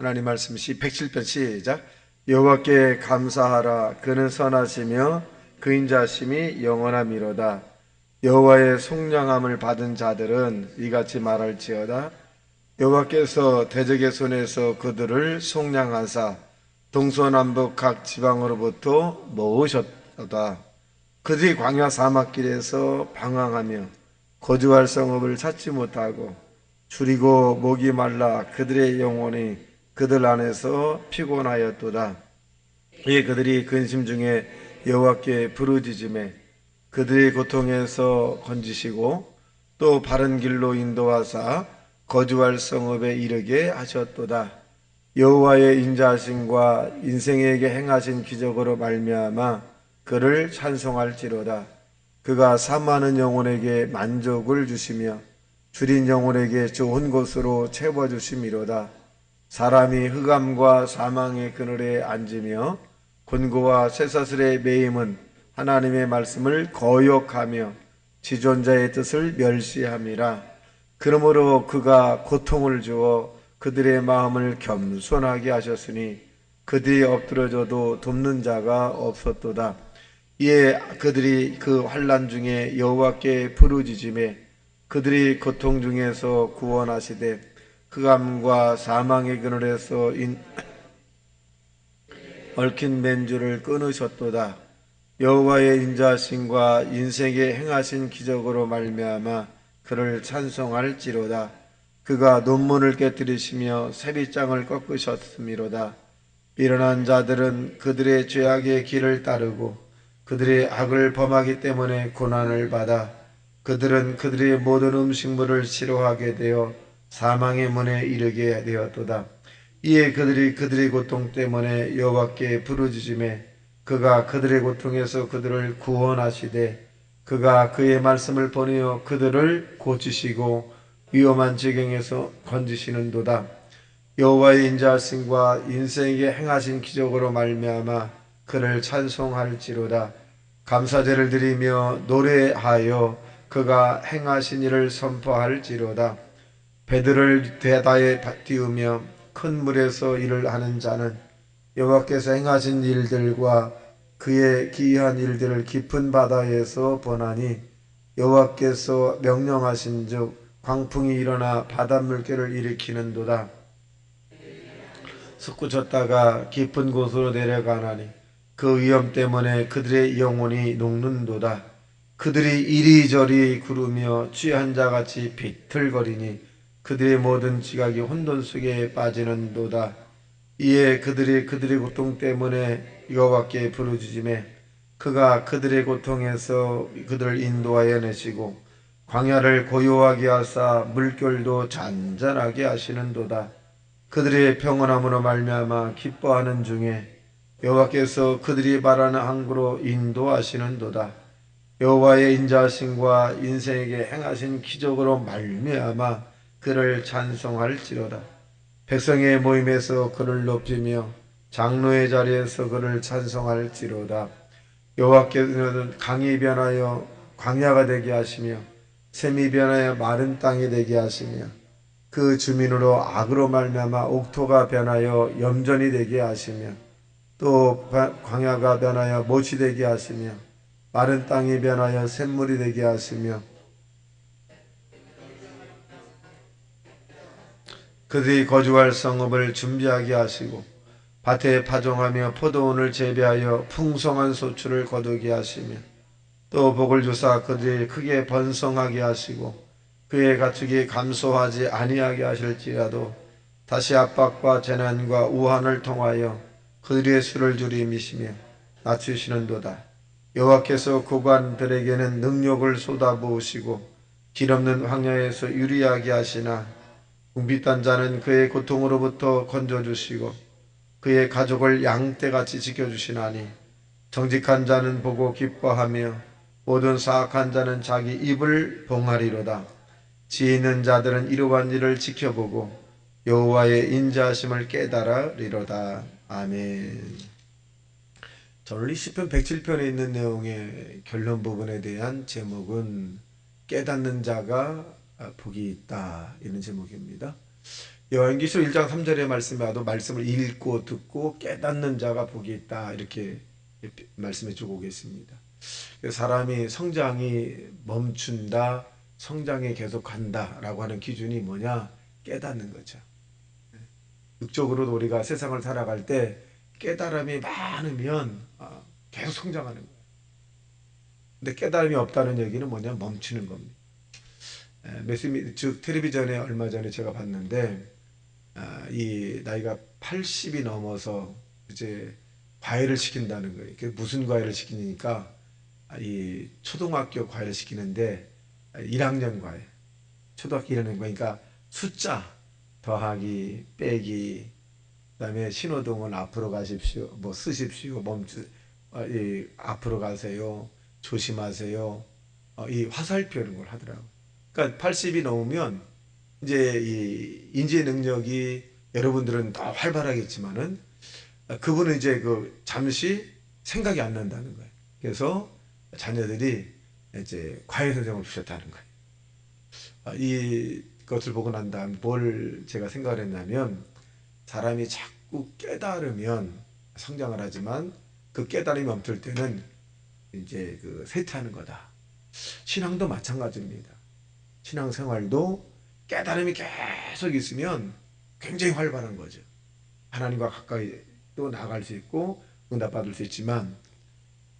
하나님 말씀 107편 시작. 여호와께 감사하라. 그는 선하시며 그 인자심이 영원함이로다. 여호와의 속량함을 받은 자들은 이같이 말할지어다. 여호와께서 대적의 손에서 그들을 속량하사 동서남북 각 지방으로부터 모으셨도다. 그들이 광야 사막길에서 방황하며 거주할 성읍을 찾지 못하고 줄이고 목이 말라 그들의 영혼이 그들 안에서 피곤하였도다. 이에 그들이 근심 중에 여호와께 부르짖음에 그들의 고통에서 건지시고 또 바른 길로 인도하사 거주할 성읍에 이르게 하셨도다. 여호와의 인자하심과 인생에게 행하신 기적으로 말미암아 그를 찬송할지로다. 그가 사모하는 영혼에게 만족을 주시며 줄인 영혼에게 좋은 곳으로 채워주심이로다. 사람이 흑암과 사망의 그늘에 앉으며 곤고와 쇠사슬에 매임은 하나님의 말씀을 거역하며 지존자의 뜻을 멸시함이라. 그러므로 그가 고통을 주어 그들의 마음을 겸손하게 하셨으니 그들이 엎드러져도 돕는 자가 없었도다. 이에 그들이 그 환난 중에 여호와께 부르짖음에 그들이 고통 중에서 구원하시되 흑암과 사망의 그늘에서 얽힌 맨줄을 끊으셨도다. 여호와의 인자하심과 인생에 행하신 기적으로 말미암아 그를 찬송할지로다. 그가 논문을 깨뜨리시며 세빗장을 꺾으셨음이로다. 미련한 자들은 그들의 죄악의 길을 따르고 그들의 악을 범하기 때문에 고난을 받아 그들은 그들의 모든 음식물을 싫어하게 되어 사망의 문에 이르게 되었도다. 이에 그들이 그들의 고통 때문에 여호와께 부르짖음에 그가 그들의 고통에서 그들을 구원하시되 그가 그의 말씀을 보내어 그들을 고치시고 위험한 지경에서 건지시는도다. 여호와의 인자하심과 인생에게 행하신 기적으로 말미암아 그를 찬송할지로다. 감사제를 드리며 노래하여 그가 행하신 일을 선포할지로다. 배들을 대다에 띄우며 큰 물에서 일을 하는 자는 여호와께서 행하신 일들과 그의 기이한 일들을 깊은 바다에서 보나니 여호와께서 명령하신즉 광풍이 일어나 바닷물결을 일으키는도다. 솟구쳤다가 깊은 곳으로 내려가나니 그 위험 때문에 그들의 영혼이 녹는도다. 그들이 이리저리 구르며 취한 자같이 비틀거리니 그들의 모든 지각이 혼돈 속에 빠지는도다. 이에 그들이 그들의 고통 때문에 여호와께 부르짖음에 그가 그들의 고통에서 그들을 인도하여 내시고 광야를 고요하게 하사 물결도 잔잔하게 하시는도다. 그들의 평온함으로 말미암아 기뻐하는 중에 여호와께서 그들이 바라는 항구로 인도하시는도다. 여호와의 인자하심과 인생에게 행하신 기적으로 말미암아 그를 찬송할지로다. 백성의 모임에서 그를 높이며 장로의 자리에서 그를 찬송할지로다. 여호와께서는 강이 변하여 광야가 되게 하시며 샘이 변하여 마른 땅이 되게 하시며 그 주민으로 악으로 말미암아 옥토가 변하여 염전이 되게 하시며 또 광야가 변하여 못이 되게 하시며 마른 땅이 변하여 샘물이 되게 하시며 그들이 거주할 성읍을 준비하게 하시고 밭에 파종하며 포도원을 재배하여 풍성한 소출을 거두게 하시며 또 복을 주사 그들이 크게 번성하게 하시고 그의 가축이 감소하지 아니하게 하실지라도 다시 압박과 재난과 우환을 통하여 그들의 수를 줄이시며 낮추시는도다. 여호와께서 고관들에게는 능력을 쏟아부으시고 길없는 황야에서 유리하게 하시나 궁핍한 자는 그의 고통으로부터 건져주시고 그의 가족을 양떼같이 지켜주시나니 정직한 자는 보고 기뻐하며 모든 사악한 자는 자기 입을 봉하리로다. 지혜 있는 자들은 이러한 일을 지켜보고 여호와의 인자하심을 깨달으리로다. 아멘. 오늘 이 시편 107편에 있는 내용의 결론 부분에 대한 제목은 깨닫는 자가 복이 있다, 이런 제목입니다. 요한계시록 1장 3절의 말씀에도 말씀을 읽고 듣고 깨닫는 자가 복이 있다 이렇게 말씀해 주고 계십니다. 사람이 성장이 멈춘다, 성장이 계속한다라고 하는 기준이 뭐냐? 깨닫는 거죠. 육적으로도 우리가 세상을 살아갈 때 깨달음이 많으면 계속 성장하는 거예요. 근데 깨달음이 없다는 얘기는 뭐냐? 멈추는 겁니다. 즉 텔레비전에 얼마 전에 제가 봤는데 이 나이가 80이 넘어서 이제 과외를 시킨다는 거예요. 무슨 과외를 시키니까 이 초등학교 과외를 시키는데 1학년 과외, 초등학교 1학년 과외니까 숫자 더하기 빼기, 그다음에 신호등은 앞으로 가십시오, 뭐 쓰십시오, 앞으로 가세요, 조심하세요, 이 화살표 이런 걸 하더라고. 그러니까 80이 넘으면 이제 이 인지 능력이 여러분들은 더 활발하겠지만은 그분은 이제 잠시 생각이 안 난다는 거예요. 그래서 자녀들이 이제 과외 선생님을 주셨다는 거예요. 이것을 보고 난 다음 뭘 제가 생각을 했냐면, 사람이 자꾸 깨달으면 성장을 하지만 그 깨달음이 멈출 때는 이제 쇠퇴하는 거다. 신앙도 마찬가지입니다. 신앙생활도 깨달음이 계속 있으면 굉장히 활발한 거죠. 하나님과 가까이 또 나아갈 수 있고 응답받을 수 있지만,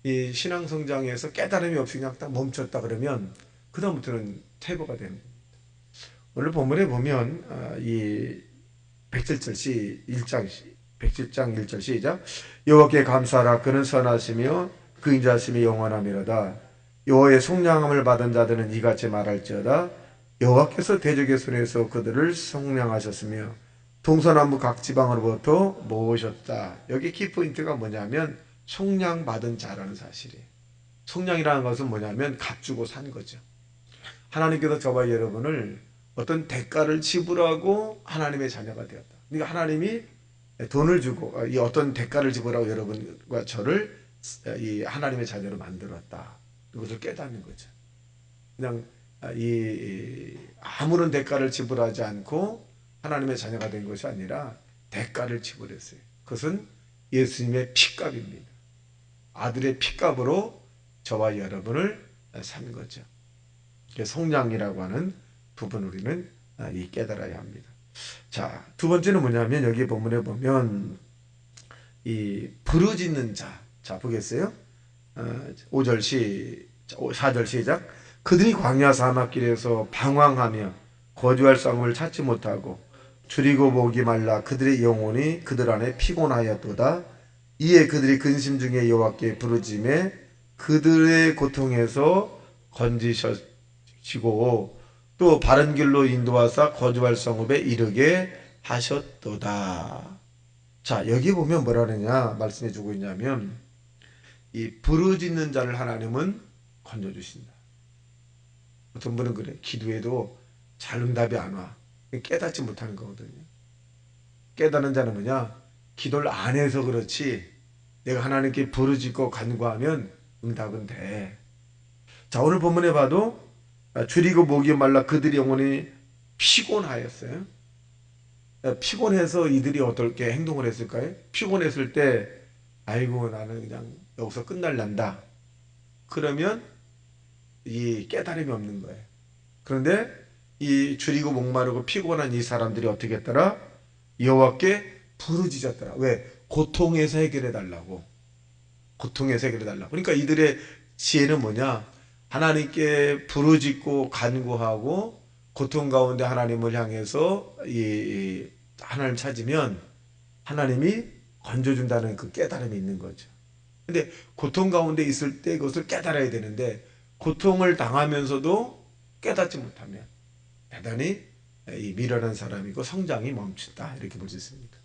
이 신앙 성장에서 깨달음이 없이 그냥 딱 멈췄다 그러면 그 다음부터는 퇴보가 되는 겁니다. 오늘 본문에 보면 이 107절 1장 1절 시작. 여호와께 감사하라. 그는 선하시며 그 인자하심이 영원하미로다. 여호와의 속량함을 받은 자들은 이같이 말할지어다. 여호와께서 대적의 손에서 그들을 속량하셨으며 동서남북 각 지방으로부터 모으셨다. 여기 키포인트가 뭐냐면 속량받은 자라는 사실이에요. 속량이라는 것은 뭐냐면 값주고 산 거죠. 하나님께서 저와 여러분을 어떤 대가를 지불하고 하나님의 자녀가 되었다. 그러니까 하나님이 돈을 주고 이 어떤 대가를 지불하고 여러분과 저를 이 하나님의 자녀로 만들었다. 이것을 깨닫는 거죠. 그냥 아무런 대가를 지불하지 않고 하나님의 자녀가 된 것이 아니라 대가를 지불했어요. 그것은 예수님의 피값입니다. 아들의 피값으로 저와 여러분을 산 거죠. 속량이라고 하는 부분 우리는 깨달아야 합니다. 자, 두 번째는 뭐냐면 여기 본문에 보면 이 부르짖는 자. 자, 보겠어요? 4절 시작. 그들이 광야 사막길에서 방황하며 거주할 성을 찾지 못하고 줄이고 목이 말라 그들의 영혼이 그들 안에 피곤하였도다. 이에 그들이 근심 중에 여호와께 부르짖매 그들의 고통에서 건지시고 또 바른 길로 인도하사 거주할 성읍에 이르게 하셨도다. 자, 여기 보면 뭐라느냐 말씀해 주고 있냐면, 이 부르짖는 자를 하나님은 건져주신다. 어떤 분은 그래, 기도해도 잘 응답이 안 와. 깨닫지 못하는 거거든요. 깨닫는 자는 뭐냐? 기도를 안 해서 그렇지 내가 하나님께 부르짖고 간구하면 응답은 돼. 자, 오늘 본문에 봐도 줄이고 목이 말라 그들의 영혼이 피곤하였어요. 피곤해서 이들이 어떻게 행동을 했을까요? 피곤했을 때 아이고 나는 그냥 여기서 끝날란다. 그러면 이 깨달음이 없는 거예요. 그런데 이 줄이고 목마르고 피곤한 이 사람들이 어떻게 했더라? 여호와께 부르짖었더라. 왜? 고통에서 해결해 달라고. 고통에서 해결해 달라고. 그러니까 이들의 지혜는 뭐냐? 하나님께 부르짖고 간구하고 고통 가운데 하나님을 향해서 하나님 찾으면 하나님이 건져준다는 그 깨달음이 있는 거죠. 근데 고통 가운데 있을 때 그것을 깨달아야 되는데 고통을 당하면서도 깨닫지 못하면 대단히 미련한 사람이고 성장이 멈춘다. 이렇게 볼 수 있습니다.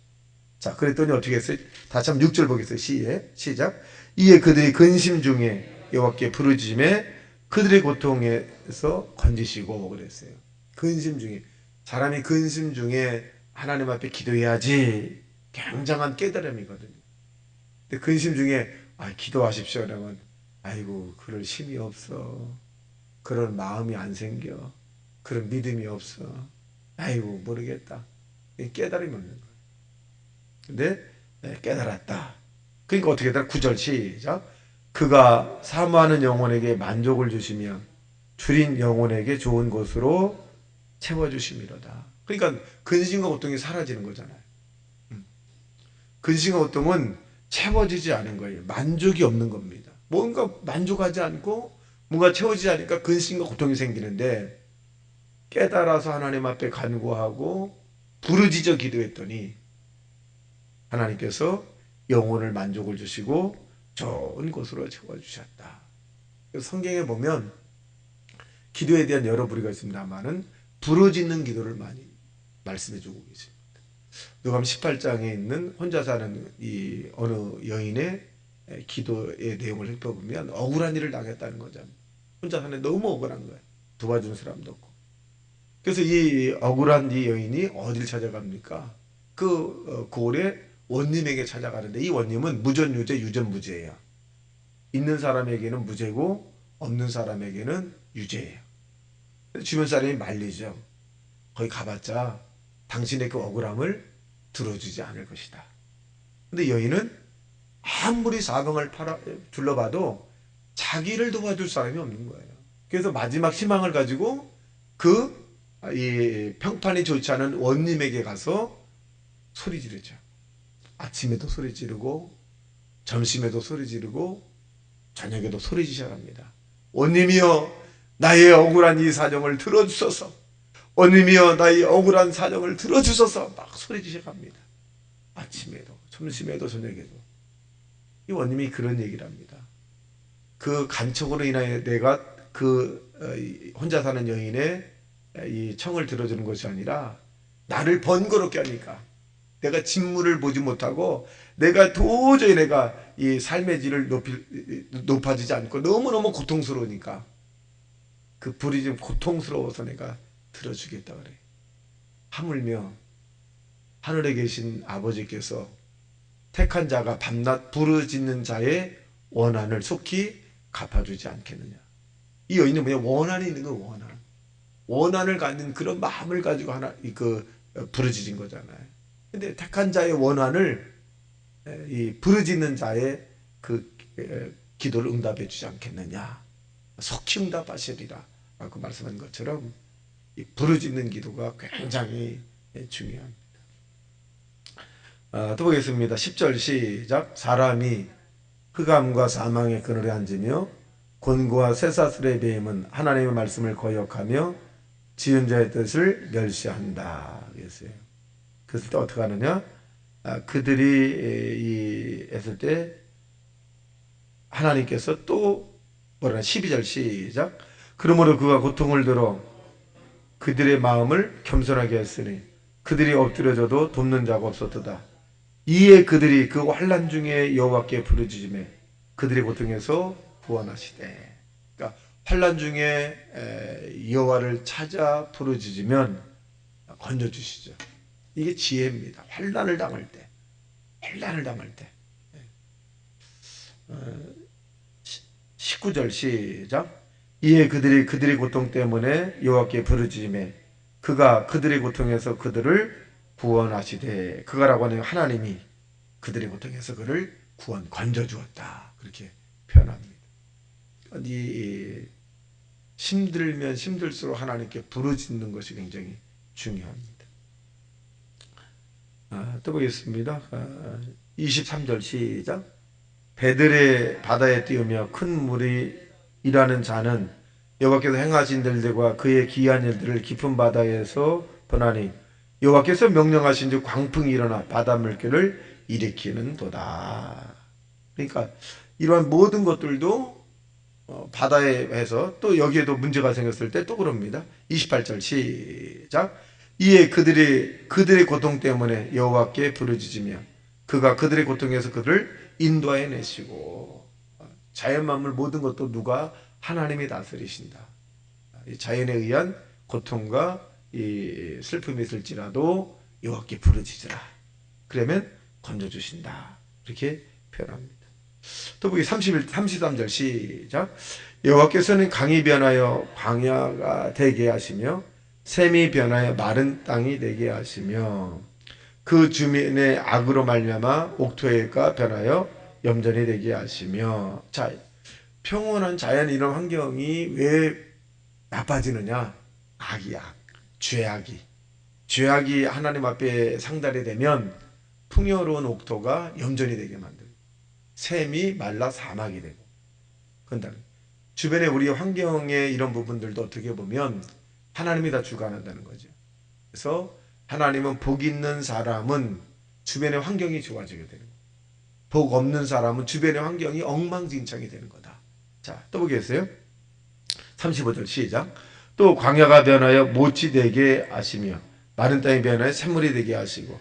자, 그랬더니 어떻게 했어요? 다시 한번 6절 보겠어요. 시작. 이에 그들이 근심 중에 여호와께 부르짖음에 그들의 고통에서 건지시고 그랬어요. 근심 중에, 사람이 근심 중에 하나님 앞에 기도해야지 굉장한 깨달음이거든요. 근데 근심 중에 기도하십시오 그러면 아이고 그럴 힘이 없어, 그런 마음이 안 생겨, 그런 믿음이 없어, 아이고 모르겠다. 깨달음이 없는 거예요. 근데 깨달았다. 그러니까 어떻게 되나? 9절 시작. 그가 사모하는 영혼에게 만족을 주시며 줄인 영혼에게 좋은 것으로 채워주심이로다. 그러니까 근심과 고통이 사라지는 거잖아요. 근심과 고통은 채워지지 않은 거예요. 만족이 없는 겁니다. 뭔가 만족하지 않고 뭔가 채워지지 않으니까 근심과 고통이 생기는데, 깨달아서 하나님 앞에 간구하고 부르짖어 기도했더니 하나님께서 영혼을 만족을 주시고 좋은 곳으로 채워주셨다. 성경에 보면 기도에 대한 여러 부류가 있습니다만은 부르짖는 기도를 많이 말씀해 주고 계십니다. 누가복음 18장에 있는 혼자 사는 이 어느 여인의 기도의 내용을 살펴보면 억울한 일을 당했다는 거잖아요. 혼자 사는 너무 억울한 거예요. 도와주는 사람도 없고. 그래서 이 억울한 이 여인이 어디를 찾아갑니까? 그 고을의 원님에게 찾아가는데, 이 원님은 무전유죄 유전무죄예요. 있는 사람에게는 무죄고 없는 사람에게는 유죄예요. 주변 사람이 말리죠. 거기 가봤자 당신의 그 억울함을 들어주지 않을 것이다. 근데 여인은 아무리 사방을 둘러봐도 자기를 도와줄 사람이 없는 거예요. 그래서 마지막 희망을 가지고 이 평판이 좋지 않은 원님에게 가서 소리 지르죠. 아침에도 소리 지르고 점심에도 소리 지르고 저녁에도 소리 지셔갑니다. 원님이여, 나의 억울한 이 사정을 들어주소서. 원님이여, 나의 억울한 사정을 들어주소서. 막 소리 지셔갑니다. 아침에도 점심에도 저녁에도. 이 원님이 그런 얘기를 합니다. 그 간척으로 인하여 내가 혼자 사는 여인의 이 청을 들어주는 것이 아니라 나를 번거롭게 하니까, 내가 진물을 보지 못하고 내가 도저히 이 삶의 질을 높아지지 않고 너무너무 고통스러우니까, 그 부르짖음 고통스러워서 내가 들어주겠다 그래. 하물며 하늘에 계신 아버지께서 택한 자가 밤낮 부르짖는 자의 원한을 속히 갚아주지 않겠느냐. 이 여인은 뭐냐? 원한이 있는 거예요. 원한을 갖는 그런 마음을 가지고 부르짖은 거잖아요. 근데 택한 자의 원한을 이 부르짖는 자의 그 기도를 응답해 주지 않겠느냐. 속히 응답하시리라 라고 말씀한 것처럼 이 부르짖는 기도가 굉장히 중요합니다. 또 보겠습니다. 10절 시작. 사람이 흑암과 사망의 그늘에 앉으며 곤고와 쇠사슬의 배임은 하나님의 말씀을 거역하며 지은 자의 뜻을 멸시한다. 그랬어요. 그랬을 때 어떻게 하느냐? 그들이 했을 때 하나님께서 또 뭐라 12절 시작. 그러므로 그가 고통을 들어 그들의 마음을 겸손하게 했으니 그들이 엎드려져도 돕는 자가 없었도다. 이에 그들이 그 환난 중에 여호와께 부르짖으며 그들의 고통에서 구원하시되. 그러니까 환난 중에 여호와를 찾아 부르짖으면 건져주시죠. 이게 지혜입니다. 환난을 당할 때. 19절 시작. 이에 그들의 고통 때문에 여호와께 부르짖으며 그가 그들의 고통에서 그들을 구원하시되. 그가라고 하는 하나님이 그들의 고통에서 그를 건져주었다. 그렇게 표현합니다. 힘들면 힘들수록 하나님께 부르짖는 것이 굉장히 중요합니다. 또 보겠습니다. 23절 시작. 배들의 바다에 띄우며 큰 물이 일하는 자는 여호와께서 행하신 일들과 그의 기이한 일들을 깊은 바다에서 보나니 여호와께서 명령하신 즉 광풍이 일어나 바다 물결을 일으키는 도다. 그러니까 이러한 모든 것들도 바다에 해서 또 여기에도 문제가 생겼을 때 또 그럽니다. 28절 시작. 이에 그들의 고통 때문에 여호와께 부르짖으며 그가 그들의 고통에서 그들을 인도해 내시고. 자연 만물 모든 것도 누가? 하나님이 다스리신다. 자연에 의한 고통과 이 슬픔이 있을지라도 여호와께 부르짖으라. 그러면 건져주신다. 이렇게 표현합니다. 또 보기 33절 시작. 여호와께서는 강이 변하여 광야가 되게 하시며 샘이 변하여 마른 땅이 되게 하시며 그 주민의 악으로 말미암아 옥토해가 변하여 염전이 되게 하시며. 자, 평온한 자연 이런 환경이 왜 나빠지느냐? 악이 악, 죄악이 하나님 앞에 상달이 되면 풍요로운 옥토가 염전이 되게 만들고 샘이 말라 사막이 되고 그런다는 주변에 우리 환경의 이런 부분들도 어떻게 보면 하나님이 다 주관한다는 거죠. 그래서 하나님은 복 있는 사람은 주변의 환경이 좋아지게 되는 거예요. 복 없는 사람은 주변의 환경이 엉망진창이 되는 거다. 자, 또 보겠어요? 35절 시작. 또 광야가 변하여 못이 되게 하시며 마른 땅이 변하여 샘물이 되게 하시고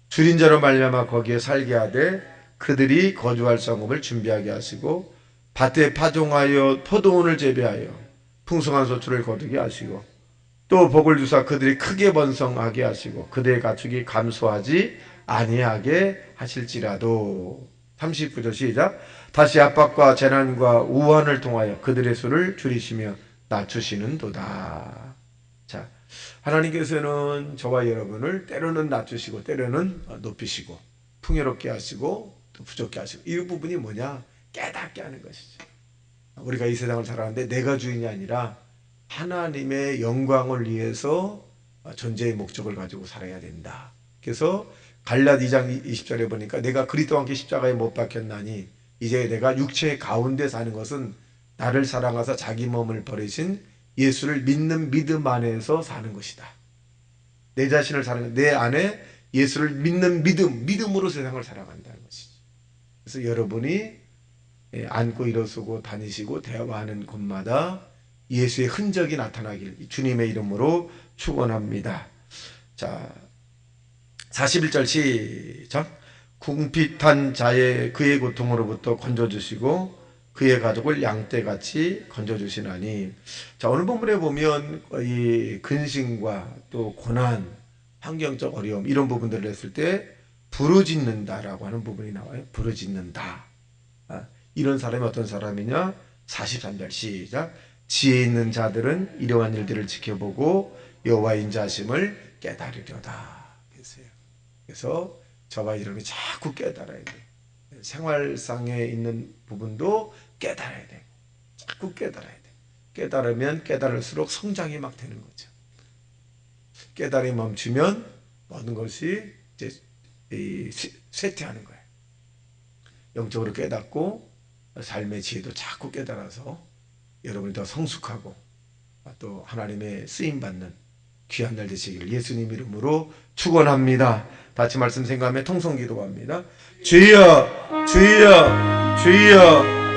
줄인 자로 말미암아 거기에 살게 하되 그들이 거주할 성읍을 준비하게 하시고 밭에 파종하여 포도원을 재배하여 풍성한 소출을 거두게 하시고 또 복을 주사 그들이 크게 번성하게 하시고 그들의 가축이 감소하지 아니하게 하실지라도. 39절 시작. 다시 압박과 재난과 우환을 통하여 그들의 수를 줄이시며 낮추시는도다. 자, 하나님께서는 저와 여러분을 때로는 낮추시고 때로는 높이시고 풍요롭게 하시고 또 부족게 하시고 이 부분이 뭐냐? 깨닫게 하는 것이죠. 우리가 이 세상을 살아가는데 내가 주인이 아니라 하나님의 영광을 위해서 존재의 목적을 가지고 살아야 된다. 그래서 갈라디 2장 20절에 보니까 내가 그리스도와 함께 십자가에 못 박혔나니 이제 내가 육체의 가운데 사는 것은 나를 사랑하사 자기 몸을 버리신 예수를 믿는 믿음 안에서 사는 것이다. 내 자신을 사는 내 안에 예수를 믿는 믿음으로 세상을 살아간다는 것이죠. 그래서 여러분이 앉고 일어서고 다니시고 대화하는 곳마다 예수의 흔적이 나타나길 주님의 이름으로 축원합니다. 자, 41절 시작. 궁핍한 자의 그의 고통으로부터 건져주시고 그의 가족을 양떼같이 건져주시나니. 자, 오늘 본문에 보면 이 근심과 또 고난, 환경적 어려움 이런 부분들을 했을 때 부르짖는다라고 하는 부분이 나와요. 부르짖는다. 이런 사람이 어떤 사람이냐? 43절 시작. 지혜 있는 자들은 이러한 일들을 지켜보고 여호와의 인자하심을 깨달으려다. 그래서 저와 여러분이 자꾸 깨달아야 돼. 생활상에 있는 부분도 깨달아야 돼. 자꾸 깨달아야 돼. 깨달으면 깨달을수록 성장이 막 되는 거죠. 깨달음이 멈추면 모든 것이 이제 쇠퇴하는 거예요. 영적으로 깨닫고 삶의 지혜도 자꾸 깨달아서 여러분이 더 성숙하고 또 하나님의 쓰임받는 귀한 날 되시기를 예수님 이름으로 축원합니다. 같이 말씀 생각하며 통성 기도합니다. 주여 주여 주여